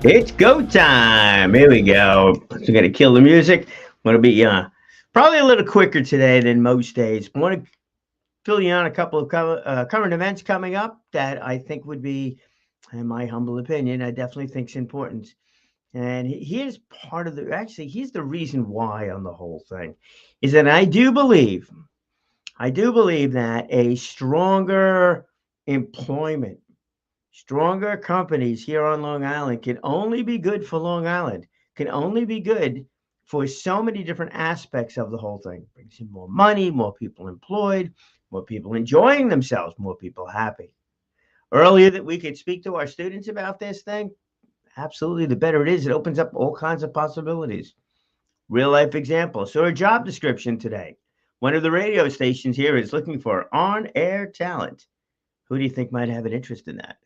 It's go time. Here we go. So we're gonna kill the music. Want to be probably a little quicker today than most days. Want to fill you on a couple of current events coming up that I think would be, in my humble opinion, I definitely think is important. And here's part of the actually here's the reason why on the whole thing is that I do believe that a stronger employment, stronger companies here on Long Island can only be good for Long Island, can only be good for so many different aspects of the whole thing. Brings in more money, more people employed, more people enjoying themselves, more people happy. Earlier that we could speak to our students about this thing, absolutely the better it is. It opens up all kinds of possibilities. Real life example. So a job description today. One of the radio stations here is looking for on air talent. Who do you think might have an interest in that?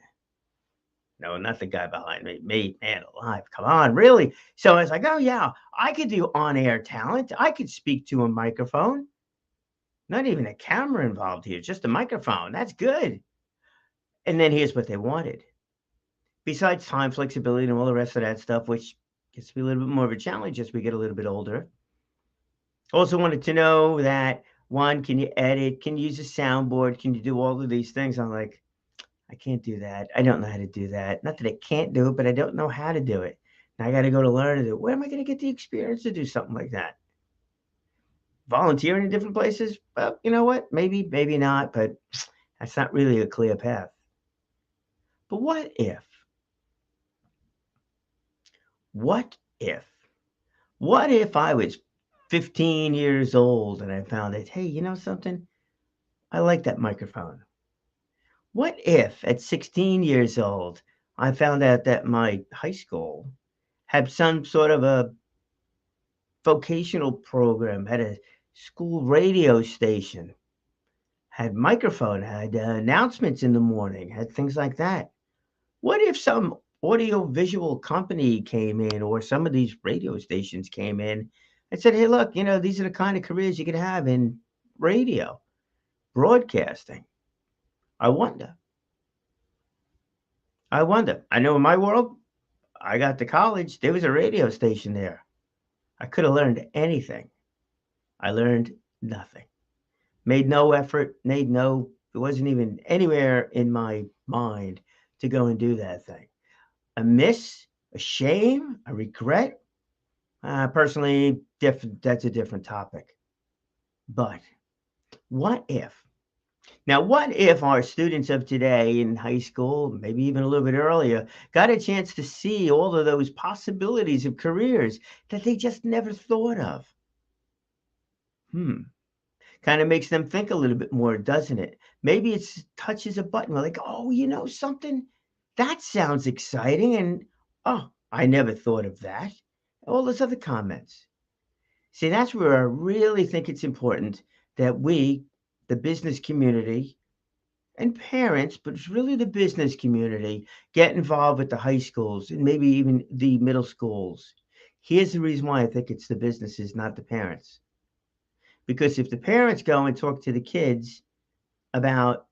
No, not the guy behind me. Me, man alive. Come on, really? So I was like, oh, yeah, I could do on air talent. I could speak to a microphone. Not even a camera involved here, just a microphone. That's good. And then here's what they wanted. Besides time flexibility and all the rest of that stuff, which gets to be a little bit more of a challenge as we get a little bit older. Also wanted to know that one, can you edit? Can you use a soundboard? Can you do all of these things? I'm like, I can't do that. I don't know how to do that. Not that I can't do it, but I don't know how to do it. Now I got to go to learn it. Where am I going to get the experience to do something like that? Volunteering in different places? Well, you know what? Maybe, maybe not, but that's not really a clear path. But what if, what if I was 15 years old and I found that, hey, you know something? I like that microphone. What if at 16 years old, I found out that my high school had some sort of a vocational program, had a school radio station, had microphone, had announcements in the morning, had things like that. What if some audio visual company came in or some of these radio stations came in and said, hey, look, these are the kind of careers you can have in radio, broadcasting. I wonder. I wonder. I know in my world, I got to college, there was a radio station there. I could have learned anything. I learned nothing. Made no effort, it wasn't even anywhere in my mind to go and do that thing. A miss, a shame, a regret. Personally, that's a different topic. But what if? Now, what if our students of today in high school, maybe even a little bit earlier, got a chance to see all of those possibilities of careers that they just never thought of? Hmm. Kind of makes them think a little bit more, doesn't it? Maybe it touches a button. We're like, oh, you know something? That sounds exciting. And oh, I never thought of that. All those other comments. See, that's where I really think it's important that we, the business community, and parents, but it's really the business community, get involved with the high schools and maybe even the middle schools. Here's the reason why I think it's the businesses, not the parents. Because if the parents go and talk to the kids about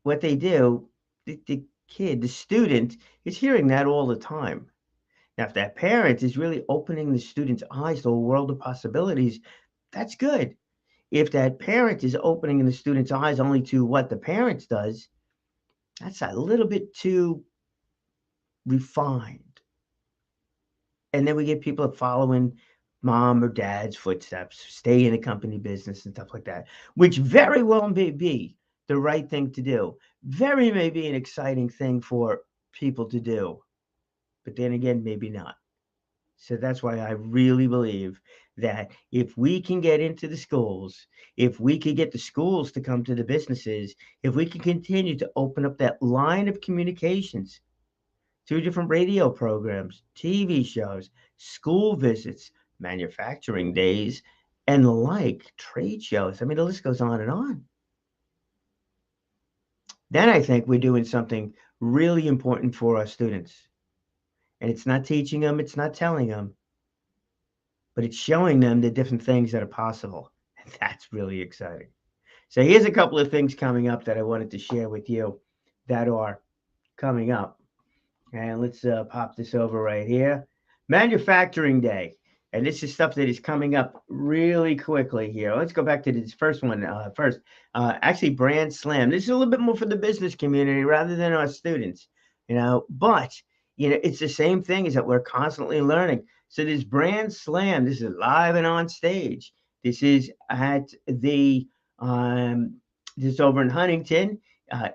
what they do, the kid, the student, is hearing that all the time. Now, if that parent is really opening the student's eyes to a world of possibilities, that's good. If that parent is opening the student's eyes only to what the parents does, that's a little bit too refined. And then we get people following mom or dad's footsteps, stay in a company business and stuff like that, which very well may be the right thing to do. Very may be an exciting thing for people to do. But then again, maybe not. So that's why I really believe that if we can get into the schools, if we could get the schools to come to the businesses, if we can continue to open up that line of communications through different radio programs, TV shows, school visits, manufacturing days, and the like, trade shows. I mean, the list goes on and on. Then I think we're doing something really important for our students. And it's not teaching them, it's not telling them, but it's showing them the different things that are possible. And that's really exciting. So here's a couple of things coming up that I wanted to share with you that are coming up. And let's pop this over right here. Manufacturing Day. And this is stuff that is coming up really quickly here. Let's go back to this first one first. Actually, Brand Slam. This is a little bit more for the business community rather than our students, But, it's the same thing is that we're constantly learning. So this Brand Slam, this is live and on stage. This is at um, this is over in Huntington,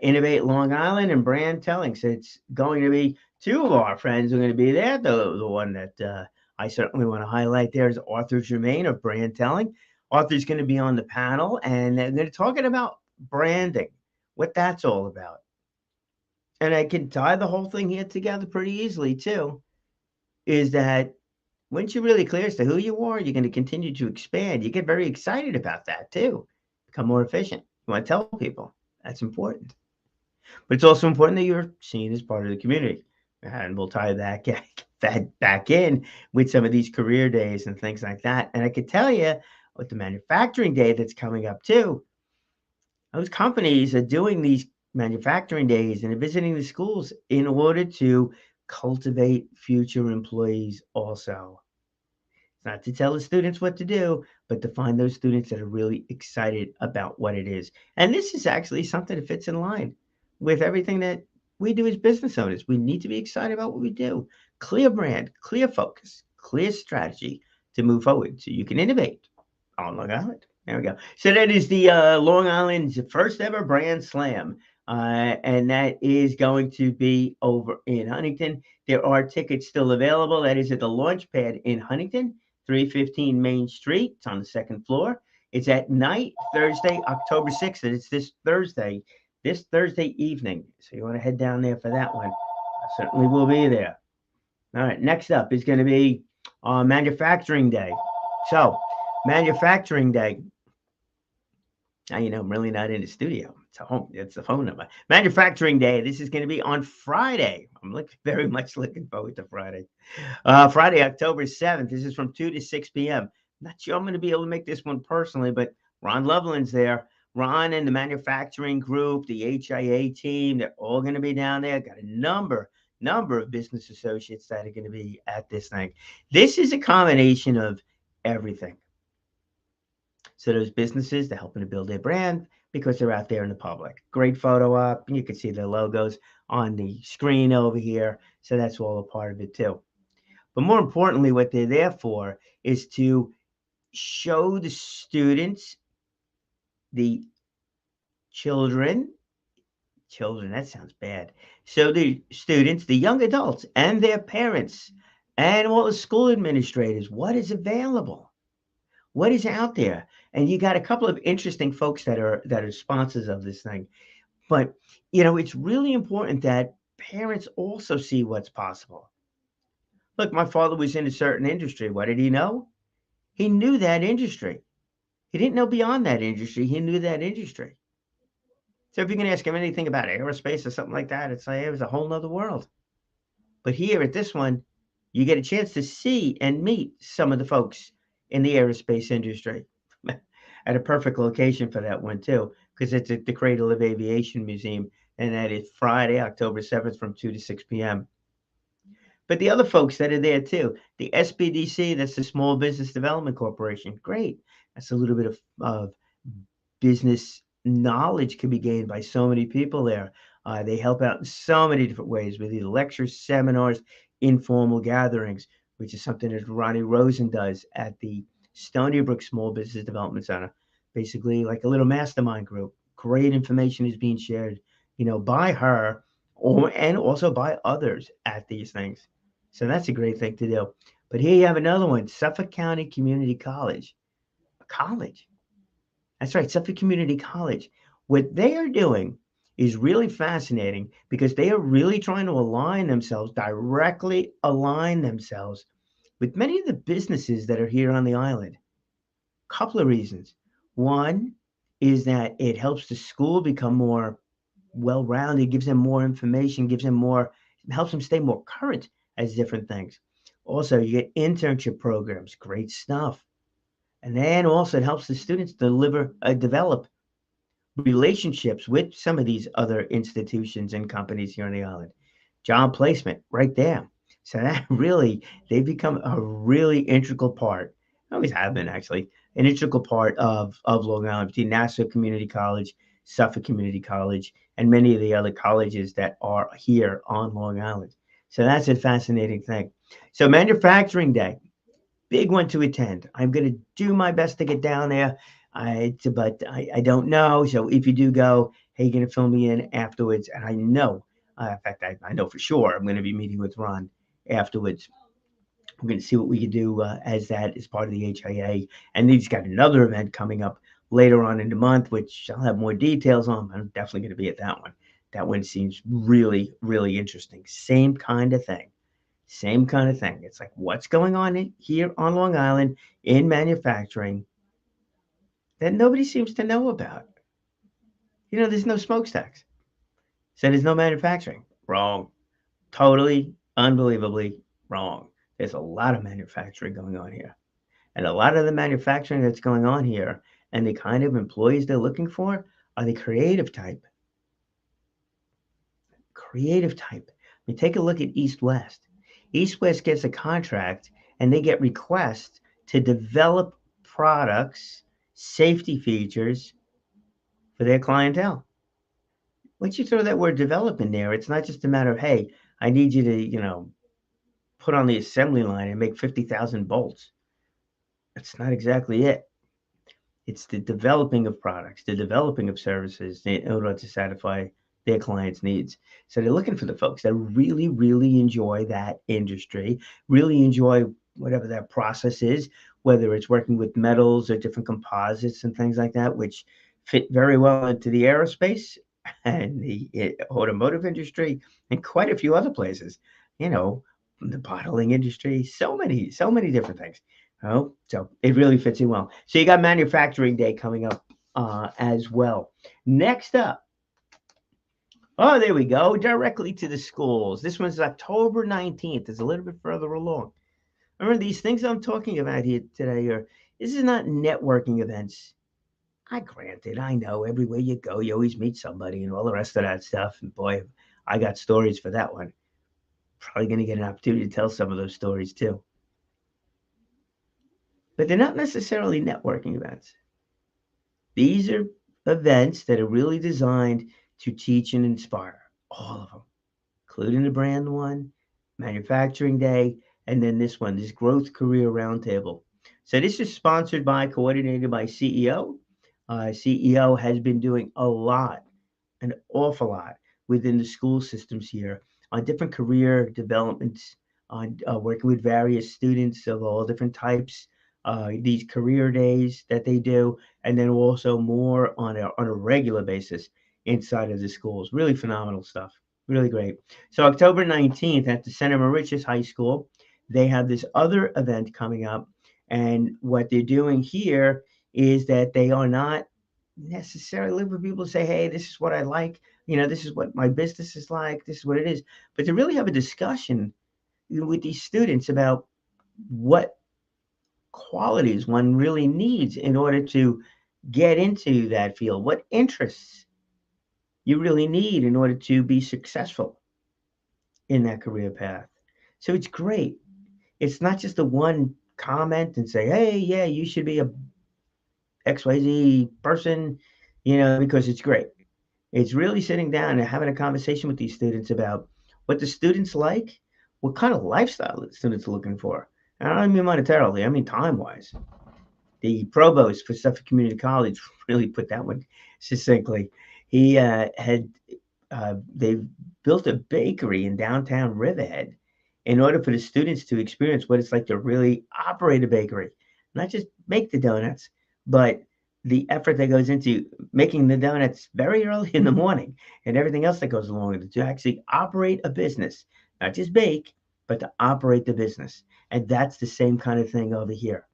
Innovate Long Island and Brand Telling. So it's going to be two of our friends are going to be there. The one that I certainly want to highlight there is Arthur Germain of Brand Telling. Arthur's going to be on the panel, and they're talking about branding, what that's all about. And I can tie the whole thing here together pretty easily, too, is that once you're really clear as to who you are, you're going to continue to expand. You get very excited about that, too. Become more efficient. You want to tell people. That's important. But it's also important that you're seen as part of the community. And we'll tie that back in with some of these career days and things like that. And I could tell you with the manufacturing day that's coming up too, those companies are doing these manufacturing days and visiting the schools in order to cultivate future employees also. Not to tell the students what to do, but to find those students that are really excited about what it is. And this is actually something that fits in line with everything that we do as business owners. We need to be excited about what we do. Clear brand, clear focus, clear strategy to move forward so you can innovate on Long Island. There we go. So that is the Long Island's first ever Brand Slam. And that is going to be over in Huntington. There are tickets still available. That is at the Launch Pad in Huntington, 315 Main Street. It's on the second floor. It's at night, Thursday, October 6th, and it's this Thursday evening. So you want to head down there for that one. I certainly will be there. All right, next up is going to be Manufacturing Day. So, Manufacturing Day. Now you know I'm really not in the studio. It's a home. It's the phone number. Manufacturing Day. This is going to be on Friday. I'm very much looking forward to Friday. Friday, October 7th. This is from 2 to 6 p.m. Not sure I'm going to be able to make this one personally, but Ron Loveland's there. Ron and the manufacturing group, the HIA team, they're all going to be down there. Got a number of business associates that are going to be at this thing. This is a combination of everything. So those businesses, they're helping to build their brand because they're out there in the public. Great photo op. And you can see their logos on the screen over here. So that's all a part of it too. But more importantly, what they're there for is to show the students, the children, that sounds bad. So the students, the young adults, and their parents, and all the school administrators, what is available, what is out there. And you got a couple of interesting folks that are sponsors of this thing. But it's really important that parents also see what's possible. Look, my father was in a certain industry. What did he know? He knew that industry. He didn't know beyond that industry. He knew that industry. So if you can ask him anything about aerospace or something like that, it's like it was a whole nother world. But here at this one, you get a chance to see and meet some of the folks in the aerospace industry at a perfect location for that one too, because it's at the Cradle of Aviation Museum, and that is Friday, October 7th from 2 to 6 p.m. But the other folks that are there too, the SBDC, that's the Small Business Development Corporation. Great. That's a little bit of business knowledge can be gained by so many people there. They help out in so many different ways with either lectures, seminars, informal gatherings, which is something that Ronnie Rosen does at the Stony Brook Small Business Development Center. Basically, like a little mastermind group. Great information is being shared, by her and also by others at these things. So that's a great thing to do. But here you have another one, Suffolk County Community College. A college. That's right, Suffolk Community College. What they are doing is really fascinating because they are really trying to directly align themselves with many of the businesses that are here on the island. Couple of reasons. One is that it helps the school become more well-rounded, gives them more information, helps them stay more current as different things. Also, you get internship programs, great stuff. And then also it helps the students develop relationships with some of these other institutions and companies here on the island. job placement right there. So that really, they become a really integral part. Always have been actually an integral part of Long Island between Nassau Community College, Suffolk Community College, and many of the other colleges that are here on Long Island. So that's a fascinating thing. So Manufacturing Day, big one to attend. I'm going to do my best to get down there. But I don't know. So if you do go, hey, you're going to fill me in afterwards. And I know, in fact, I know for sure I'm going to be meeting with Ron afterwards. I'm going to see what we can do as that is part of the HIA. And he's got another event coming up later on in the month, which I'll have more details on. I'm definitely going to be at that one. That one seems really, really interesting. Same kind of thing. Same kind of thing. It's like, what's going on here on Long Island in manufacturing that nobody seems to know about? There's no smokestacks. So there's no manufacturing. Wrong. Totally, unbelievably wrong. There's a lot of manufacturing going on here. And a lot of the manufacturing that's going on here and the kind of employees they're looking for are the creative type. Creative type. I mean, take a look at East West. East West gets a contract and they get requests to develop products, safety features for their clientele. Once you throw that word develop in there, it's not just a matter of, hey, I need you to, put on the assembly line and make 50,000 bolts. That's not exactly it. It's the developing of products, the developing of services in order to satisfy their clients' needs. So they're looking for the folks that really, really enjoy that industry, really enjoy whatever that process is, whether it's working with metals or different composites and things like that, which fit very well into the aerospace and the automotive industry and quite a few other places, you know, the bottling industry, so many different things. Oh, so it really fits in well. So you got Manufacturing Day coming up as well. Next up, oh, there we go, directly to the schools. This one's October 19th. It's a little bit further along. Remember, these things I'm talking about here today this is not networking events. I granted, I know everywhere you go, you always meet somebody and all the rest of that stuff. And boy, I got stories for that one. Probably going to get an opportunity to tell some of those stories too. But they're not necessarily networking events. These are events that are really designed to teach and inspire, all of them, including the brand one, Manufacturing Day, and then this one, this Growth Career Roundtable. So this is sponsored by, coordinated by CEO. CEO has been doing a lot, an awful lot within the school systems here on different career developments, on working with various students of all different types, these career days that they do, and then also more on a regular basis inside of the schools. Really phenomenal stuff. Really great. So October 19th at the Center Mauritius High School, they have this other event coming up. And what they're doing here is that they are not necessarily live with people to say, hey, this is what I like. This is what my business is like. This is what it is. But to really have a discussion with these students about what qualities one really needs in order to get into that field, what interests you really need in order to be successful in that career path. So it's great. It's not just a one comment and say, hey, yeah, you should be a XYZ person, because it's great. It's really sitting down and having a conversation with these students about what the students like, what kind of lifestyle the students are looking for. And I don't mean monetarily, I mean time-wise. The provost for Suffolk Community College really put that one succinctly. He they've built a bakery in downtown Riverhead in order for the students to experience what it's like to really operate a bakery, not just make the donuts, but the effort that goes into making the donuts very early in the morning and everything else that goes along with it to actually operate a business, not just bake, but to operate the business. And that's the same kind of thing over here.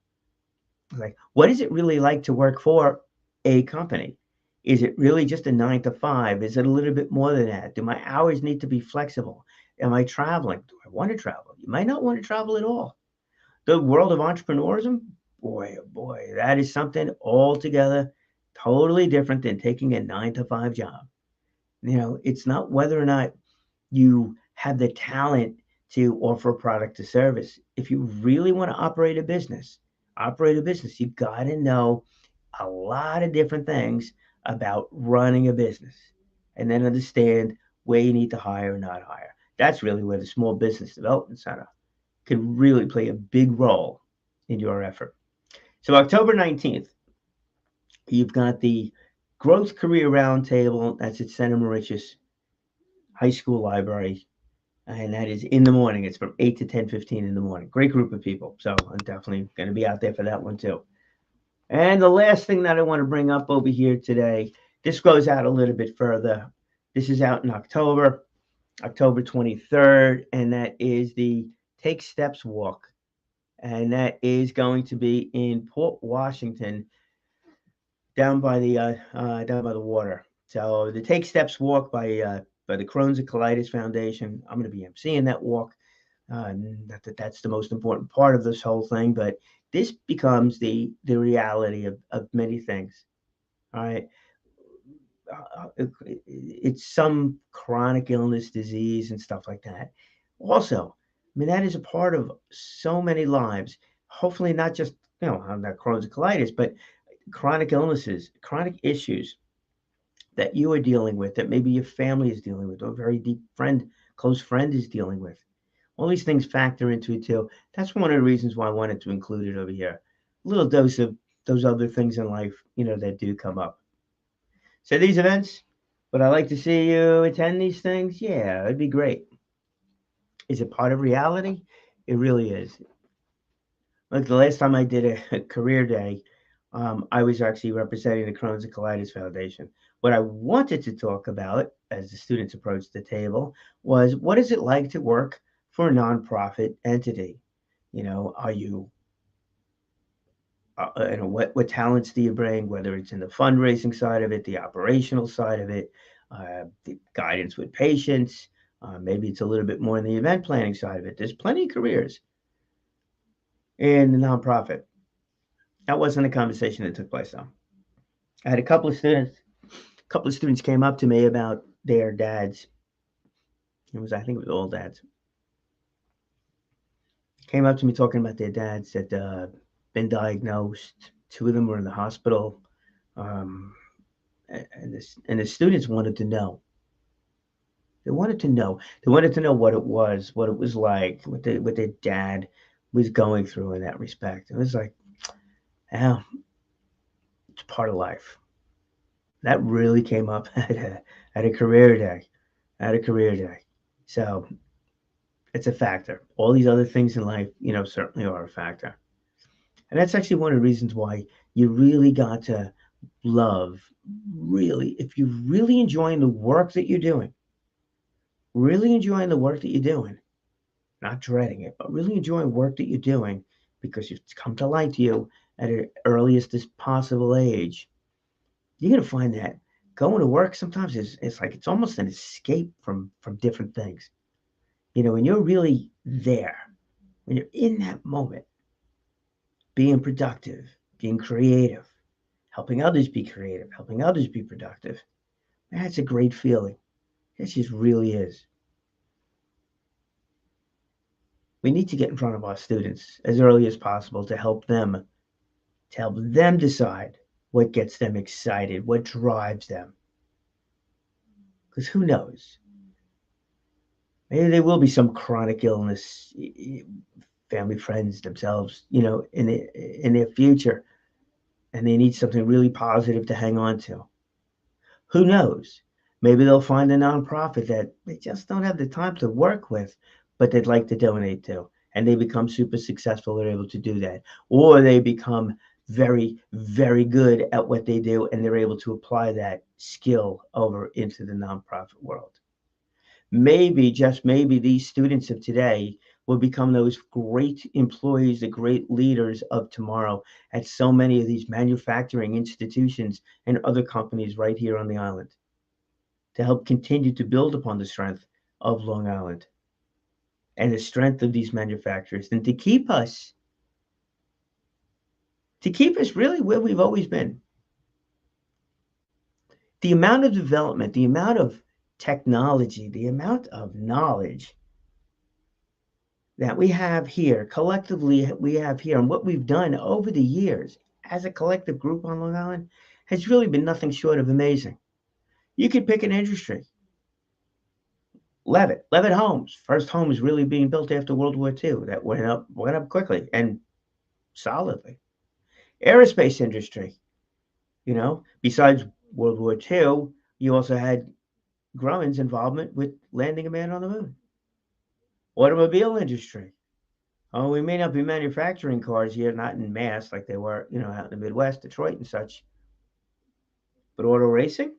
Like, what is it really like to work for a company? Is it really just a 9 to 5? Is it a little bit more than that? Do my hours need to be flexible? Am I traveling? Do I want to travel? You might not want to travel at all. The world of entrepreneurism, boy, oh boy, that is something altogether totally different than taking a 9 to 5 job. It's not whether or not you have the talent to offer a product or service. If you really want to operate a business, you got to know a lot of different things about running a business and then understand where you need to hire or not hire. That's really where the Small Business Development Center can really play a big role in your effort. So, October 19th, you've got the Growth Career Roundtable. That's at Center Mauritius High School Library. And that is in the morning. It's from 8 to 10:15 in the morning. Great group of people. So I'm definitely going to be out there for that one too. And the last thing that I want to bring up over here today, this goes out a little bit further. This is out in October, October 23rd, and that is the Take Steps Walk. And that is going to be in Port Washington, down by the water. So the Take Steps Walk by the Crohn's and Colitis Foundation. I'm going to be emceeing that walk. That's the most important part of this whole thing, but this becomes the reality of many things. All right, it's some chronic illness, disease, and stuff like that. Also, I mean that is a part of so many lives. Hopefully, not just not Crohn's and colitis, but chronic illnesses, chronic issues that you are dealing with, that maybe your family is dealing with, or a very deep friend, close friend is dealing with. All these things factor into it too. That's one of the reasons why I wanted to include it over here. A little dose of those other things in life, that do come up. So these events, would I like to see you attend these things? Yeah, it'd be great. Is it part of reality? It really is. Like the last time I did a career day, I was actually representing the Crohn's and Colitis Foundation. What I wanted to talk about as the students approached the table was what is it like to work for a nonprofit entity? Are you, what talents do you bring, whether it's in the fundraising side of it, the operational side of it, the guidance with patients, maybe it's a little bit more in the event planning side of it. There's plenty of careers in the nonprofit. That wasn't a conversation that took place though. I had a couple of students came up to me about their dads. I think it was all dads. Came up to me talking about their dads that been diagnosed. Two of them were in the hospital, um, and the students wanted to know. They wanted to know. They wanted to know what it was like, what their dad was going through in that respect. It was like, oh, it's part of life. That really came up at a career day, at a career day. So it's a factor. All these other things in life, certainly are a factor. And that's actually one of the reasons why you really got to love, really, if you're really enjoying the work that you're doing, really enjoying the work that you're doing, not dreading it, but really enjoying work that you're doing because it's come to light to you at an earliest possible age, you're going to find that going to work sometimes is like it's almost an escape from different things. When you're really there, when you're in that moment, being productive, being creative, helping others be creative, helping others be productive, that's a great feeling. It just really is. We need to get in front of our students as early as possible to help them decide what gets them excited, what drives them. Because who knows? Maybe there will be some chronic illness, family, friends themselves, in their future, and they need something really positive to hang on to. Who knows? Maybe they'll find a nonprofit that they just don't have the time to work with, but they'd like to donate to. And they become super successful. They're able to do that. Or they become very, very good at what they do, and they're able to apply that skill over into the nonprofit world. Maybe, just maybe, these students of today will become those great employees, the great leaders of tomorrow at so many of these manufacturing institutions and other companies right here on the island to help continue to build upon the strength of Long Island and the strength of these manufacturers and to keep us really where we've always been. The amount of development, the amount of technology, the amount of knowledge that we have here, collectively, we have here, and what we've done over the years as a collective group on Long Island has really been nothing short of amazing. You could pick an industry. Levitt Homes, first homes really being built after World War II that went up quickly and solidly. Aerospace industry, besides World War II, you also had Grumman's involvement with landing a man on the moon. Automobile industry. Oh, we may not be manufacturing cars here, not in mass like they were, out in the Midwest, Detroit and such, but auto racing,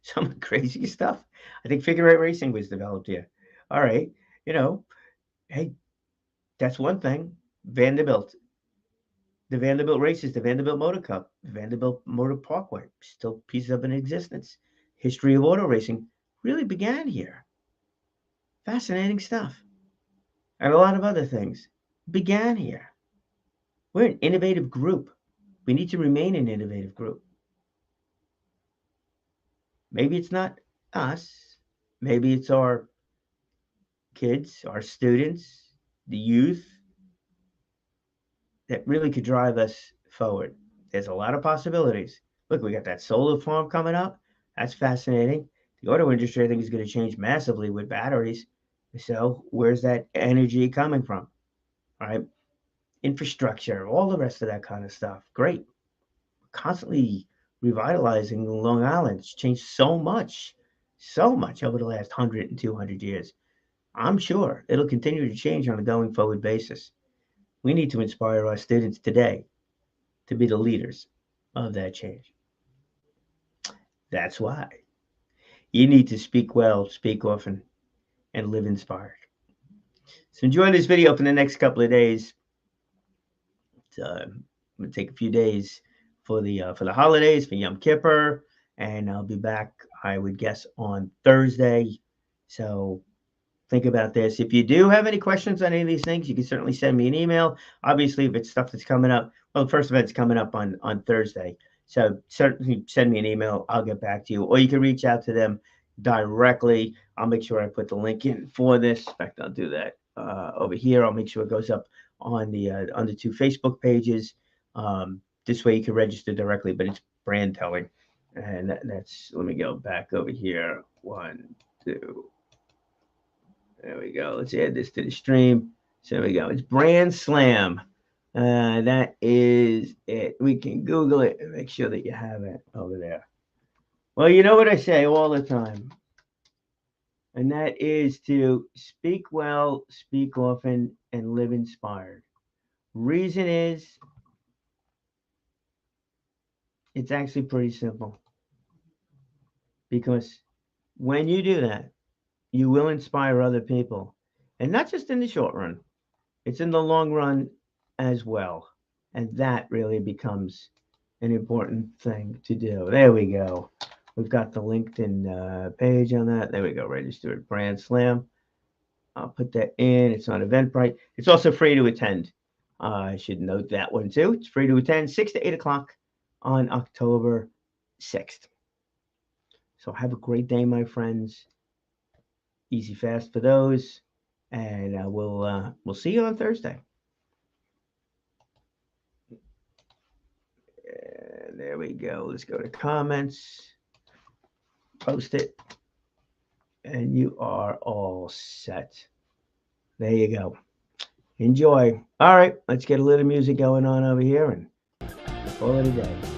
some crazy stuff. I think figure eight racing was developed here. All right, you know, hey, that's one thing. Vanderbilt, the Vanderbilt races, the Vanderbilt Motor Cup, the Vanderbilt Motor Parkway, still pieces of in existence. History of auto racing really began here. Fascinating stuff. And a lot of other things began here. We're an innovative group. We need to remain an innovative group. Maybe it's not us. Maybe it's our kids, our students, the youth that really could drive us forward. There's a lot of possibilities. Look, we got that solar farm coming up. That's fascinating. The auto industry, I think, is going to change massively with batteries. So, where's that energy coming from? All right. Infrastructure, all the rest of that kind of stuff. Great. Constantly revitalizing Long Island. It's changed so much over the last 100 and 200 years. I'm sure it'll continue to change on a going forward basis. We need to inspire our students today to be the leaders of that change. That's why you need to speak well, speak often, and live inspired. So enjoy this video for the next couple of days. I'm gonna take a few days for the holidays, for Yom Kippur, and I'll be back, I would guess, on Thursday. So think about this. If you do have any questions on any of these things, you can certainly send me an email. Obviously, if it's stuff that's coming up, well, the first event's coming up on Thursday. So certainly send me an email. I'll get back to you. Or you can reach out to them directly. I'll make sure I put the link in for this. In fact, I'll do that over here. I'll make sure it goes up on the two Facebook pages. This way you can register directly, but it's brand telling. And that's, let me go back over here. 1, 2. There we go. Let's add this to the stream. So there we go. It's Brand Slam. That is it. We can Google it and make sure that you have it over there. Well, you know what I say all the time, and that is to speak well, speak often, and live inspired. Reason is, it's actually pretty simple. Because when you do that, you will inspire other people. And not just in the short run, it's in the long run as well. And that really becomes an important thing to do. There we go. We've got the LinkedIn page on that. There we go. Register at Brand Slam. I'll put that in. It's on Eventbrite. It's also free to attend. I should note that one too. It's free to attend 6 to 8 o'clock on October 6th. So have a great day, my friends. Easy fast for those. And we'll see you on Thursday. And there we go. Let's go to comments. Post it. And you are all set. There you go. Enjoy. All right, let's get a little music going on over here and call it a day.